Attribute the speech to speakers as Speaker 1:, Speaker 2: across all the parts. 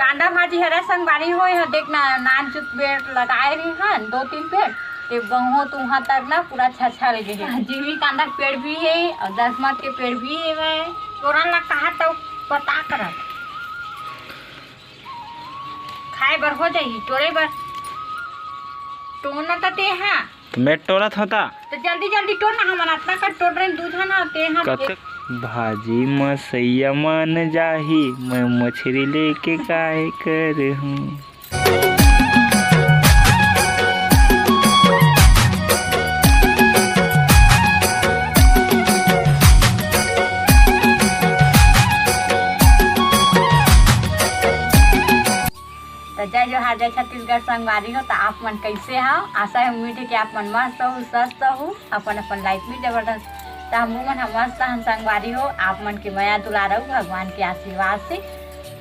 Speaker 1: कांदा भाजी हरा संगवारी हो देखना नान चुत पेड़ लगाए रही हैं 2-3 पेड़ ये गहूँ तो वहाँ तक ना पूरा छछा लगे है। जीवी कांदा के पेड़ भी है और 10 मत के पेड़ भी है। तोरा ला कहा तो पता कर खाए बर हो जाई तोरे बर टोना ते हाँ
Speaker 2: तो मैं टोरा था
Speaker 1: तो जल्दी जल्दी टोना हम अपना का टोड़ रहे दूध ना ते हाँ
Speaker 2: भाजी मसैया मन जाही मैं मछली लेके काय कर हूँ।
Speaker 1: तो जय जोहार जय छत्तीसगढ़ संगवारी हो तो आप मन कैसे हो। आशा है उम्मीद है कि आप मन मस्त हो स्वस्थ हो अपन अपन लाइफ में जबरदस्त तो हम मन मस्त हम संगवारी हो आप मन की माया दुलार हो भगवान के आशीर्वाद से।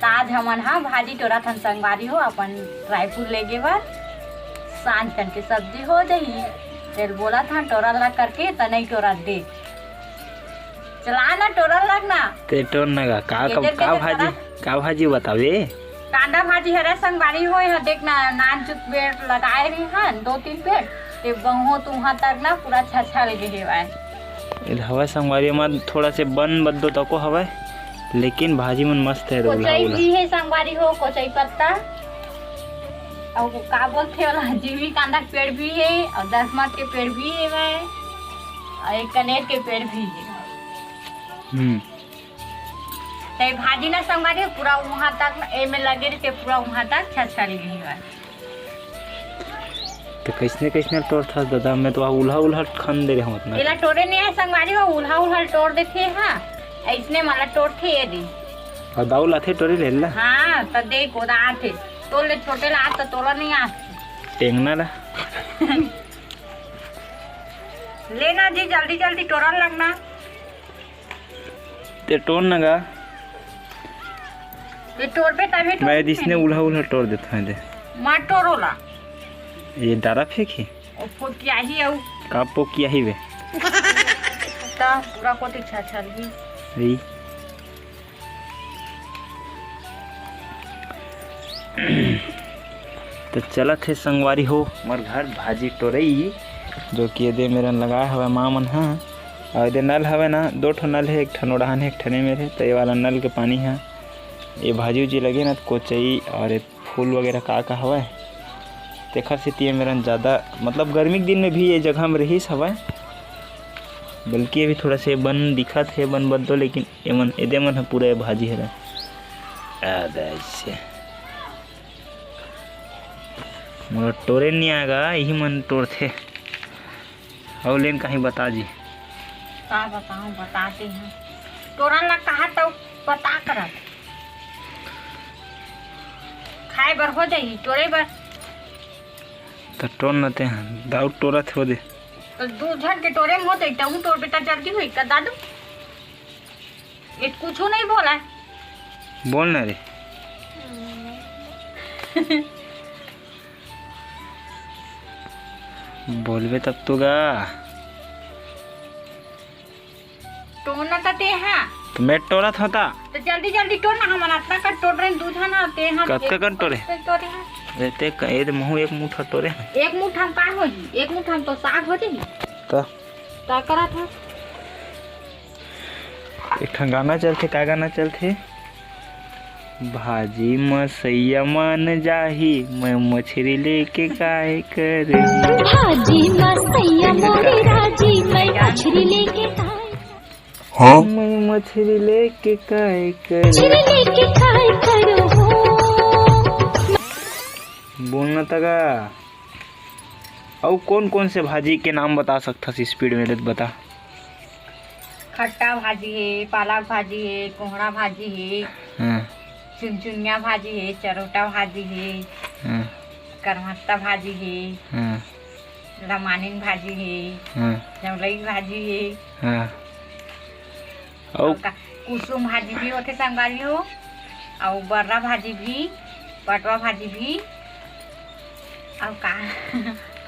Speaker 1: तो आज हमन हाँ भाजी टोरा थन संगवारी हो अपन रायपुर ले गे बर सांझ कन के सब्जी हो जाही फिर बोला था टोरा लग करके तो नहीं टोरा दे चला ना टोरा लगना
Speaker 2: ते टोर नगा का भाजी बतावे।
Speaker 1: कांदा भाजी हरा संगवारी हो देखना नान चुत पेड़ लगाए रही हैं 2-3 पेड़ ये गहूँ तो वहाँ तक ना पूरा छछा लगे है।
Speaker 2: हवा संगवारी में थोड़ा से बन बदो तको हवा लेकिन भाजी मन मस्त है।
Speaker 1: कोचई भी है संगवारी हो कोचई पत्ता और का बोलते वाला जीवी कांदा के पेड़ भी है और 10 मत के पेड़ भी है और एक कनेर के पेड़ भी है। तो भाजी ना संगवारी पूरा वहाँ तक ए में लगे रहे पूरा वहाँ तक छछा लगी है।
Speaker 2: तो कैसने तोड़ था दादा मैं तो उल्हा खन दे रहा हूँ अपना
Speaker 1: इला टोरे नहीं है संगवारी हो उल्हा तोड़ देते हाँ ऐसने माला तोड़ते ये दी
Speaker 2: और दाऊ लाथे टोरी ले ला
Speaker 1: हाँ तो देख ओदा आते तोड़ ले छोटे ला तो तोड़ा नहीं आते
Speaker 2: टेंगना ला
Speaker 1: लेना जी जल्दी जल्दी टोरा लगना
Speaker 2: ते टोर नगा
Speaker 1: ये तोड़ पे तभी
Speaker 2: मैं जिसने उल्हा तोड़ देता है दे
Speaker 1: मार तोड़ोला
Speaker 2: ये डारा फेंकी
Speaker 1: और फुटिया ही है
Speaker 2: का पोकिया ही वे
Speaker 1: ता पूरा कोटी छछा लगी
Speaker 2: तो चला थे संगवारी हो मर घर भाजी टोरई जो कि ये दे मेरा लगाया हुआ माँ मन हाँ और ये नल हवे ना 2 ठो नल है एक ठनोड़ान है एक ठने मेरे तो ये वाला नल के पानी है ये भाजी उजी लगे ना कोचई और ये फूल वगैरह का हवा तेखर से मेरा ज़्यादा मतलब गर्मी के दिन में भी ये जगह में रहीस हवा बल्कि अभी थोड़ा से बन दिखत है बन बदलो लेकिन ये मन एदे मन पूरा ये भाजी है मोर टोरे नहीं आएगा यही मन तोड़ थे और लेन कहीं बता जी
Speaker 1: का बताऊं बताते हैं तोरा ला कहा तो पता कर खाए बर हो जाई टोरे बर
Speaker 2: तो टोर नते हैं दाऊ टोरा थे दे
Speaker 1: तो 2 झट के टोरे में होते तू तोड़ बेटा जल्दी हुई का दादू ये कुछ नहीं बोला
Speaker 2: बोल ना रे बोलबे तब तो गा
Speaker 1: टोना ते हाँ
Speaker 2: तो मैं टोरा था
Speaker 1: तो जल्दी जल्दी टोड़ना हम अपना का टोड़ रहे दूध ना ते हाँ
Speaker 2: कब टोरे रहते कहे मुँह एक मुठा टोरे
Speaker 1: एक मुठा हम का हो जी एक मुठा हम तो साग हो जी
Speaker 2: तो
Speaker 1: क्या करा था
Speaker 2: एक ठन गाना चलते का गाना चलते भाजी मसैया मन जाही मैं मछली लेके काय कर
Speaker 3: भाजी मसैया मोरे राजी मैं मछली लेके
Speaker 2: हाँ मैं मछली लेके काय करो बोलना तगा और कौन से भाजी के नाम बता सकता स्पीड में बता।
Speaker 1: खट्टा भाजी है पालक भाजी है कोहड़ा भाजी है चुनचुनिया भाजी है चरोटा भाजी है करमत्ता भाजी है लमानिन भाजी है जमलई भाजी है और कुसुम भाजी भी होते संगवारी हो और बर्रा भाजी भी पटवा भाजी भी और का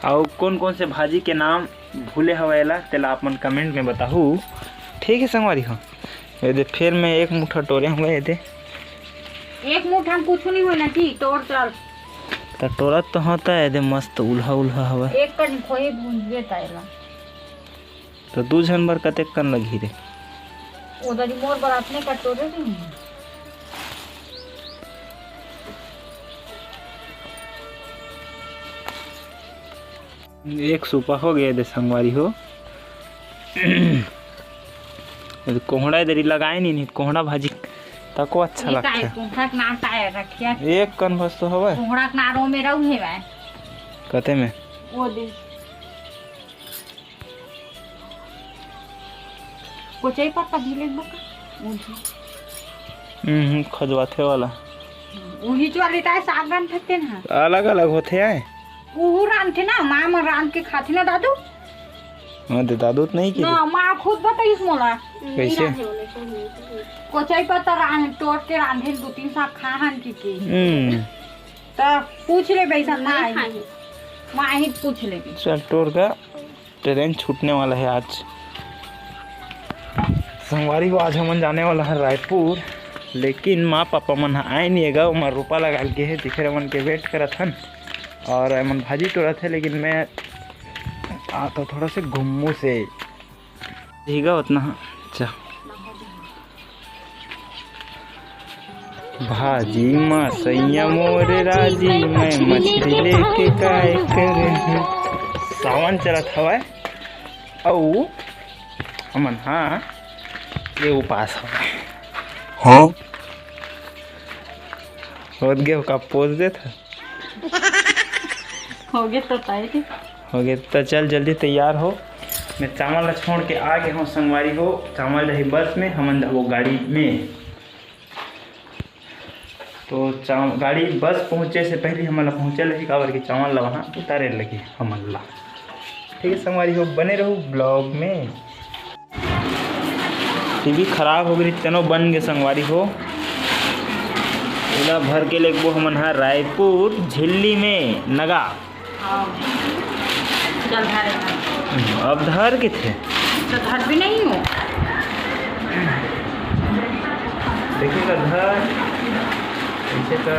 Speaker 2: और कौन से भाजी के नाम भूले हवेला तेला आप मन कमेंट में बताहू ठीक है संगवारी हो। ये दे फिर मैं एक मुठा टोरे हुए ये दे
Speaker 1: एक मुठा हम कुछ नहीं होना चाहिए तोड़ चल
Speaker 2: तो टोरत तो होता है दे मस्त उल्हा उल्हा हवा।
Speaker 1: एक कन खोए भूंजे तायला
Speaker 2: तो 2 जन बर कते कन लगी रे।
Speaker 1: उधर मोर बरात ने कटोरे नहीं
Speaker 2: एक सुपा हो गया दे संगवारी हो। कोहड़ा इधर लगाए नहीं कोहड़ा भाजी तको अच्छा लगता है।
Speaker 1: कोहड़ा ना ताय रखिया
Speaker 2: एक कन बस तो हवा
Speaker 1: कोहड़ा ना रो में रहू है भाई
Speaker 2: कते में
Speaker 1: वो दे कोचई पत्ता ढीले बका
Speaker 2: खजवाथे वाला
Speaker 1: वही जो वाली ताय सागन थते ना
Speaker 2: अलग अलग होते हैं।
Speaker 1: वो रान थे ना माँ रान के खाती ना दादू
Speaker 2: हाँ तो दादू तो नहीं की
Speaker 1: ना माँ खुद बताइस मोला
Speaker 2: कैसे
Speaker 1: कोचई पत्ता रान तोड़ के रांधे 2-3 साग खाहन की तो पूछ ले बैसा माँ ही पूछ ले
Speaker 2: चल टोर का ट्रेन छूटने वाला है आज। संगवारी को आज हम जाने वाला है रायपुर लेकिन माँ पापा मन आए नहीं गा उमर रुपा लगा के है दिखे मन के वेट करत हन और मन भाजी टोरा थे लेकिन मैं आता थोड़ा से घुम्मू से ठीका उतना अच्छा भाजी माँ सैया मोर राजी मैं मछली लेके काय करे सावन चलत हवा औ हमन हाँ ये उपास हवा हाँ हो गया का पोज दे था
Speaker 1: हो गया तो ताई
Speaker 2: हो गया तो चल जल्दी तैयार हो। मैं चावल ला छोड़ के आ गया हूँ संगवारी हो। चावल रही बस में हम वो गाड़ी में तो गाड़ी बस पहुँचे से पहले हमला पहुँचे लगी काबर के चावल ला वहाँ उतारे लगी हमला। ठीक है संगवारी हो बने रहो ब्लॉग में। टीवी खराब हो गई तेनो बन गए संगवारी हो इला भर के ले वो हमन है रायपुर झिल्ली में नगा
Speaker 1: चल धारे
Speaker 2: अब धर के थे
Speaker 1: तो धर भी नहीं हो
Speaker 2: देखिएगा धर ऐसे का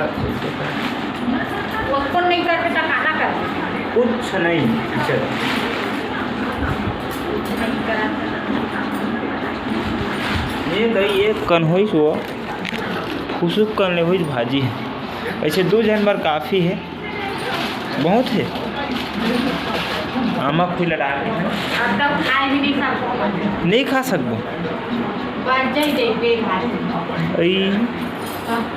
Speaker 1: उसको नहीं करके तो काला कर
Speaker 2: कुछ नहीं चल
Speaker 1: नहीं करा
Speaker 2: ये दही एक कन हुई सो खुशुक कन ले हुई भाजी है ऐसे 2 जन बार काफ़ी है बहुत है। आमा खुला डाल
Speaker 1: अब खाए भी नहीं सकते
Speaker 2: नहीं खा सकबो
Speaker 1: बन जाई दे भाजी